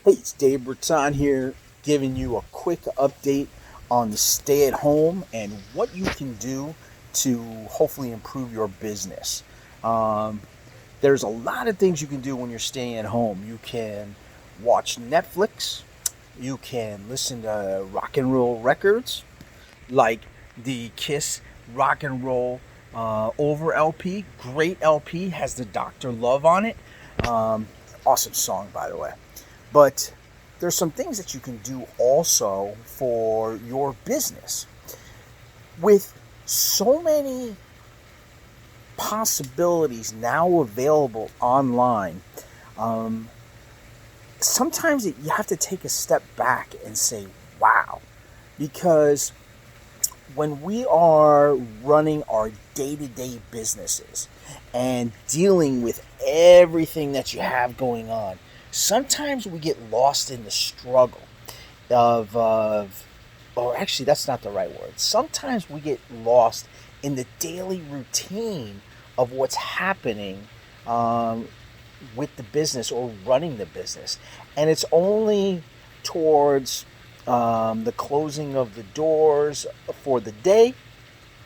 Hey, it's Dave Britton here, giving you a quick update on the stay at home and what you can do to hopefully improve your business. Um, there's a lot of things you can do when you're staying at home. You can watch Netflix, you can listen to rock and roll records like the Kiss Rock and Roll Over LP. Great LP, has the Dr. Love on it. Um, awesome song, by the way. But there's some things that you can do also for your business. With so many possibilities now available online, um, sometimes you have to take a step back and say, wow. Because when we are running our day-to-day businesses and dealing with everything that you have going on, sometimes we get lost in the struggle of or actually that's not the right word. Sometimes we get lost in the daily routine of what's happening um, with the business or running the business. And it's only towards the closing of the doors for the day,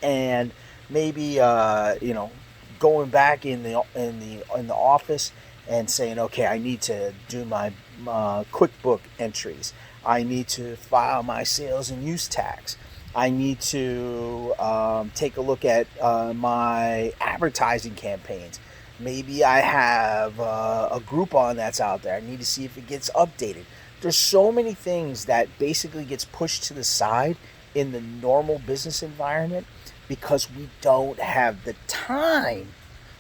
and maybe going back in the office and saying, okay, I need to do my QuickBook entries. I need to file my sales and use tax. I need to take a look at my advertising campaigns. Maybe I have a Groupon that's out there. I need to see if it gets updated. There's so many things that basically gets pushed to the side in the normal business environment because we don't have the time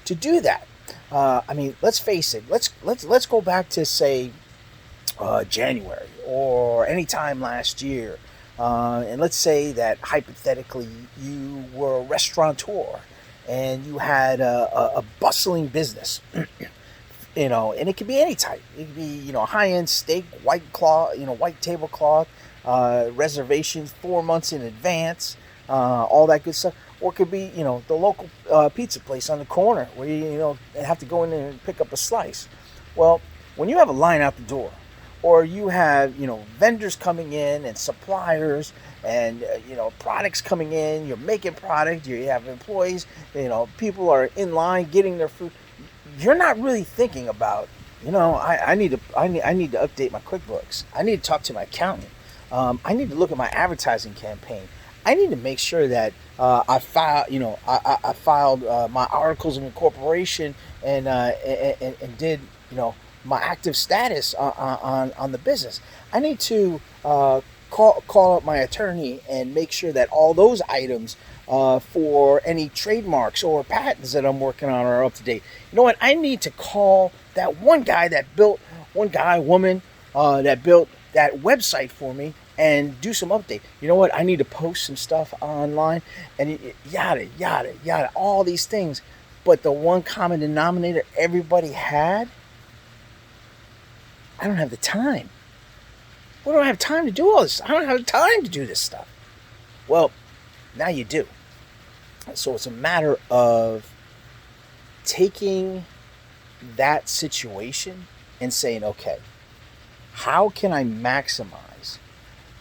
to do that. I mean, let's face it. Let's go back to say January or any time last year, and let's say that hypothetically you were a restaurateur and you had a bustling business. And it could be any type. It could be, high-end steak, white cloth, white tablecloth, reservations 4 months in advance, all that good stuff. Or it could be, the local pizza place on the corner where you have to go in there and pick up a slice. Well, when you have a line out the door, or you have, vendors coming in and suppliers and, products coming in, you're making product, you have employees, people are in line getting their food. You're not really thinking about, I need to update my QuickBooks. I need to talk to my accountant. I need to look at my advertising campaign. I need to make sure that I filed my articles of incorporation and did my active status on the business. I need to call up my attorney and make sure that all those items for any trademarks or patents that I'm working on are up to date. You know what? I need to call that one woman that built that website for me and do some update. You know what? I need to post some stuff online and yada, all these things. But the one common denominator everybody had, I don't have the time. Well, I don't have time to do all this. I don't have time to do this stuff. Well, now you do. So it's a matter of taking that situation and saying, okay, how can I maximize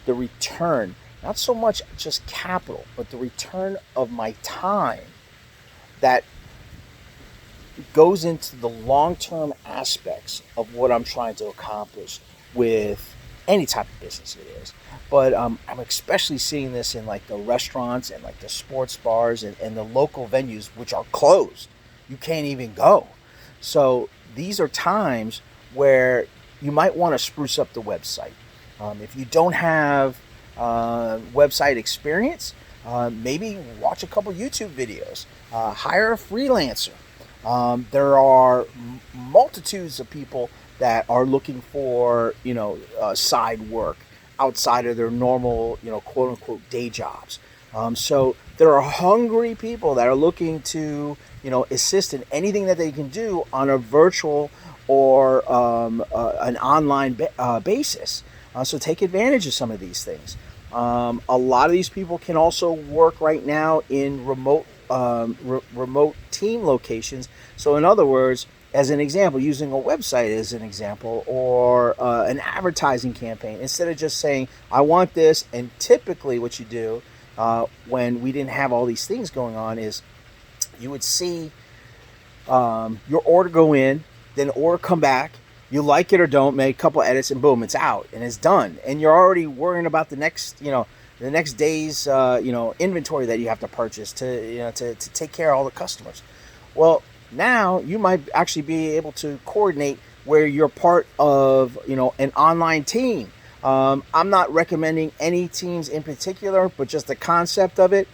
the return? Not so much just capital, but the return of my time that goes into the long-term aspects of what I'm trying to accomplish with any type of business it is. But I'm especially seeing this in like the restaurants and like the sports bars and the local venues, which are closed. You can't even go. So these are times where you might want to spruce up the website. If you don't have website experience, maybe watch a couple YouTube videos, hire a freelancer. There are multitudes of people that are looking for, side work outside of their normal, quote unquote day jobs. So there are hungry people that are looking to, assist in anything that they can do on a virtual or an online basis. So take advantage of some of these things. A lot of these people can also work right now in remote team locations. So in other words, as an example, using a website as an example, or an advertising campaign instead of just saying, I want this. And typically what you do when we didn't have all these things going on is you would see your order go in, then order come back. You like it or don't, make a couple edits, and boom, it's out and it's done. And you're already worrying about the next day's inventory that you have to purchase to take care of all the customers. Well, now you might actually be able to coordinate where you're part of an online team. I'm not recommending any teams in particular, but just the concept of it.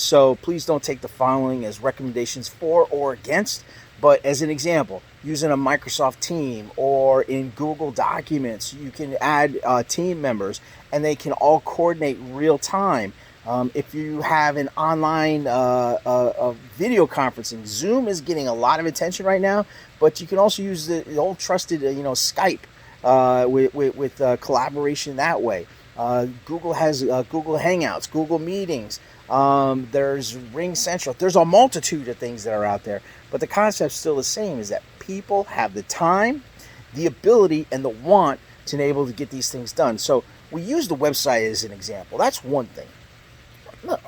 So please don't take the following as recommendations for or against, but as an example, using a Microsoft team or in Google Documents, you can add team members and they can all coordinate real time. If you have an online video conferencing, Zoom is getting a lot of attention right now, but you can also use the old trusted Skype with collaboration that way. Google has Google Hangouts, Google Meetings. There's Ring Central. There's a multitude of things that are out there, but the concept's still the same, is that people have the time, the ability, and the want to be able to get these things done. So we use the website as an example. That's one thing.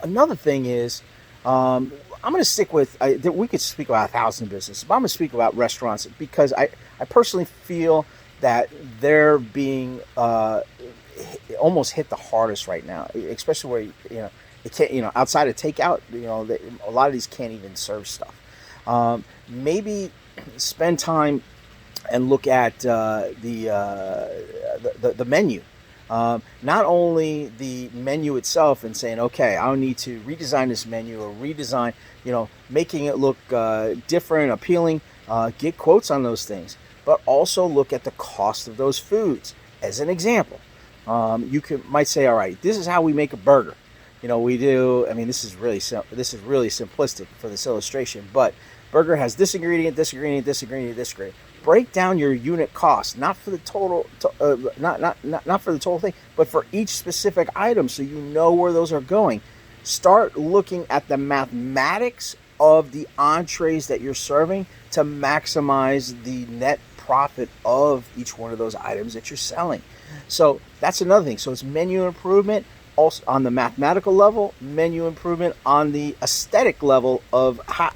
Another thing is, I'm going to stick with, we could speak about 1,000 businesses, but I'm going to speak about restaurants because I personally feel that they're being almost hit the hardest right now, especially where, it can't, outside of takeout, a lot of these can't even serve stuff. Maybe spend time and look at the menu. Not only the menu itself and saying, okay, I'll need to redesign this menu or redesign, making it look different, appealing, get quotes on those things, but also look at the cost of those foods. As an example, you might say, all right, this is how we make a burger. We do, this is really simplistic for this illustration, but burger has this ingredient, this ingredient, this ingredient, this ingredient. Break down your unit cost, not for the total, not for the total thing, but for each specific item, so you know where those are going. Start looking at the mathematics of the entrees that you're serving to maximize the net profit of each one of those items that you're selling. So that's another thing. So it's menu improvement. Also on the mathematical level, menu improvement on the aesthetic level of how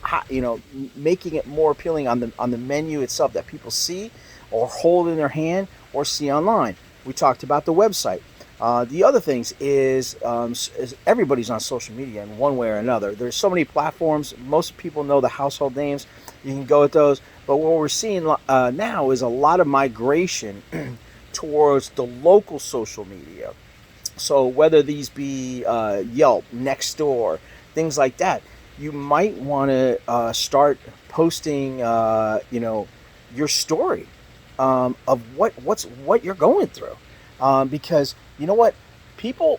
making it more appealing on the menu itself that people see or hold in their hand or see online. We talked about the website. The other things is everybody's on social media in one way or another. There's so many platforms. Most people know the household names. You can go with those. But what we're seeing now is a lot of migration towards the local social media. So whether these be Yelp, Nextdoor, things like that, you might want to start posting, your story of what you're going through, because you know what, people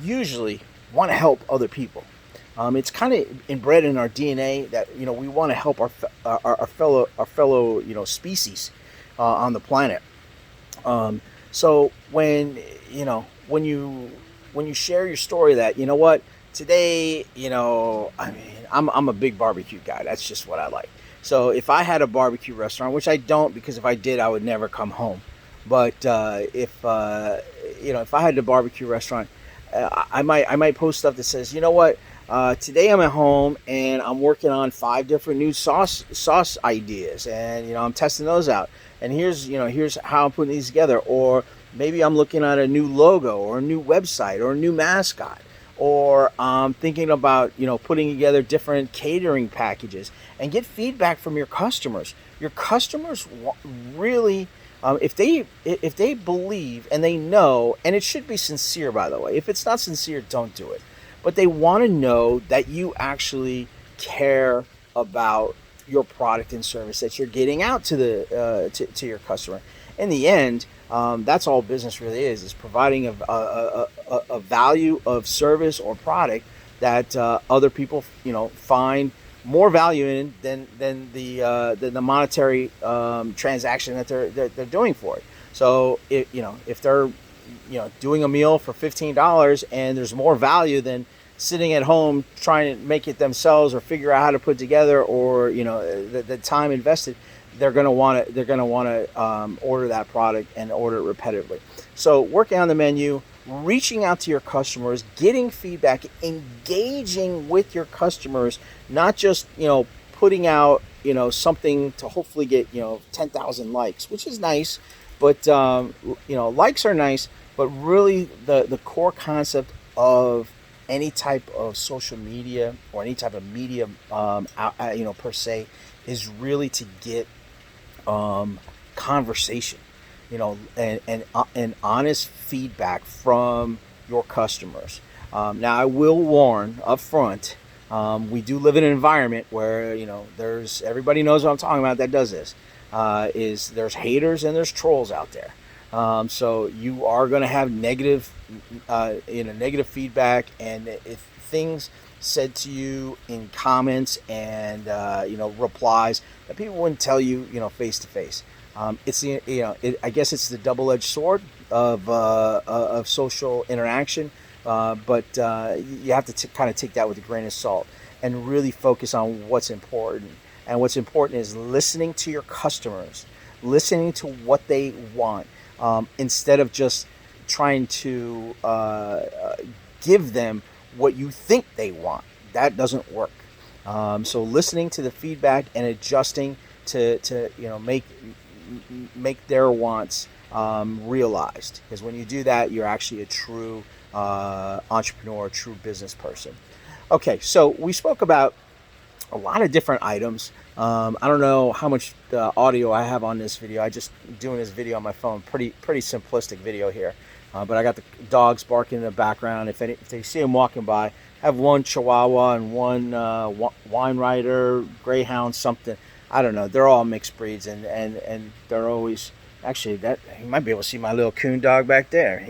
usually want to help other people. It's kind of inbred in our DNA that we want to help our fellow species on the planet. So when you share your story that, today, I'm a big barbecue guy. That's just what I like. So if I had a barbecue restaurant, which I don't, because if I did, I would never come home. But if I had a barbecue restaurant, I might post stuff that says, today I'm at home and I'm working on 5 different new sauce ideas, and I'm testing those out. And here's how I'm putting these together. Or maybe I'm looking at a new logo or a new website or a new mascot, or I'm thinking about, putting together different catering packages, and get feedback from your customers. Your customers really, if they believe and they know, and it should be sincere, by the way. If it's not sincere, don't do it. But they want to know that you actually care about your product and service that you're getting out to to your customer. In the end, that's all business really is providing a value of service or product that other people find more value in than the monetary transaction that they're doing for it. So if they're doing a meal for $15 and there's more value than sitting at home trying to make it themselves or figure out how to put it together, or the time invested, they're going to want to order that product and order it repetitively. So working on the menu, reaching out to your customers, getting feedback, engaging with your customers, not just, putting out, something to hopefully get, 10,000 likes, which is nice, but, likes are nice, but really the core concept of any type of social media or any type of media, per se, is really to get conversation, and honest feedback from your customers. Now, I will warn up front, we do live in an environment where, there's, everybody knows what I'm talking about that does this, is there's haters and there's trolls out there. So you are going to have negative feedback, and if things said to you in comments and replies that people wouldn't tell you, face to face. It's I guess it's the double-edged sword of social interaction, but you have to kind of take that with a grain of salt and really focus on what's important. And what's important is listening to your customers, listening to what they want, instead of just trying to give them what you think they want. That doesn't work. So listening to the feedback and adjusting to make their wants realized. Because when you do that, you're actually a true entrepreneur, a true business person. Okay, so we spoke about a lot of different items. I don't know how much audio I have on this video. I just doing this video on my phone. Pretty simplistic video here. But I got the dogs barking in the background. If they see them walking by, I have one Chihuahua and one Wine Rider, Greyhound, something. I don't know. They're all mixed breeds, and they're always actually that you might be able to see my little coon dog back there.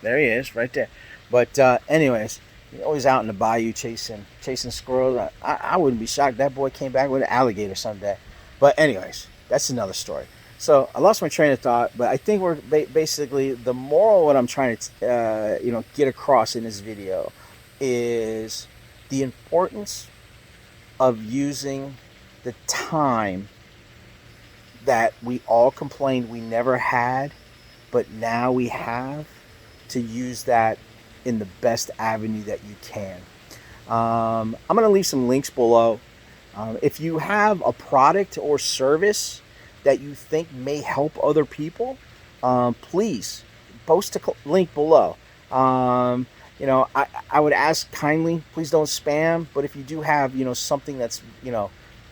There he is, right there. But anyways, he's always out in the bayou chasing squirrels. I wouldn't be shocked that boy came back with an alligator someday. But anyways, that's another story. So I lost my train of thought, but I think we're basically the moral of what I'm trying to get across in this video is the importance of using the time that we all complained we never had, but now we have, to use that in the best avenue that you can. I'm going to leave some links below. If you have a product or service that you think may help other people, please post a link below. I would ask kindly, please don't spam. But if you do have, something that's,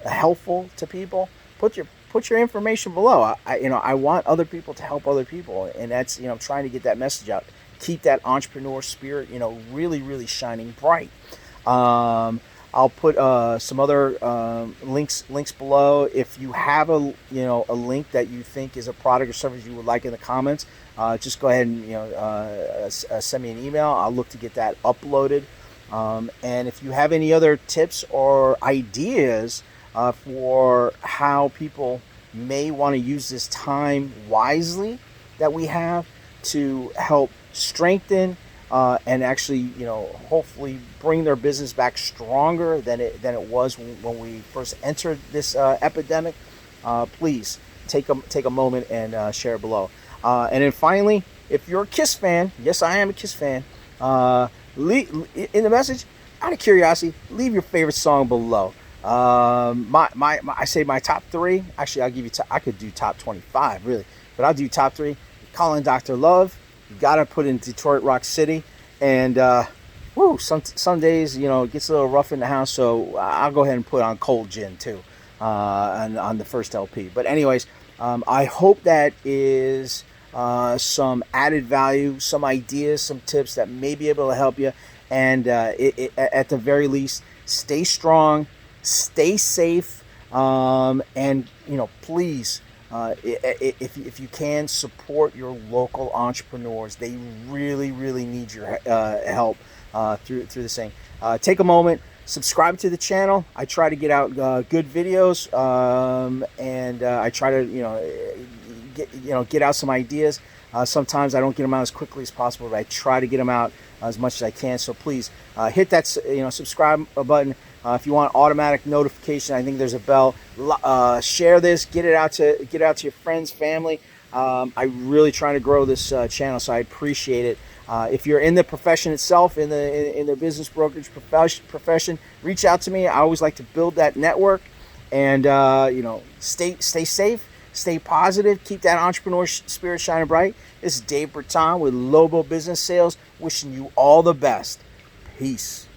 helpful to people, put your information below. I want other people to help other people, and that's, I'm trying to get that message out. Keep that entrepreneur spirit, really, really shining bright. I'll put some other links below. If you have a link that you think is a product or service you would like in the comments, just go ahead and send me an email. I'll look to get that uploaded. And if you have any other tips or ideas for how people may want to use this time wisely that we have to help strengthen and actually, hopefully bring their business back stronger than it was when we first entered this epidemic, please take a moment and share below. And then finally, if you're a Kiss fan, yes, I am a Kiss fan. In the message, out of curiosity, leave your favorite song below. I say my top 3. Actually, I'll give you. I could do top 25 really, but I'll do top 3. Calling Dr. Love. You gotta put in Detroit Rock City, and some days it gets a little rough in the house, so I'll go ahead and put on Cold Gin too, on the first LP. But anyways, I hope that is some added value, some ideas, some tips that may be able to help you, and at the very least, stay strong, stay safe, and please. If you can, support your local entrepreneurs. They really, really need your help through this thing. Take a moment, subscribe to the channel. I try to get out good videos, and I try to get out some ideas. Sometimes I don't get them out as quickly as possible, but I try to get them out as much as I can. So please hit that subscribe button. If you want automatic notification, I think there's a bell. Share this, get it out to your friends, family. I'm really trying to grow this channel, so I appreciate it. If you're in the profession itself, in the business brokerage profession, reach out to me. I always like to build that network, and stay safe, stay positive, keep that entrepreneur spirit shining bright. This is Dave Britton with Lobo Business Sales, wishing you all the best. Peace.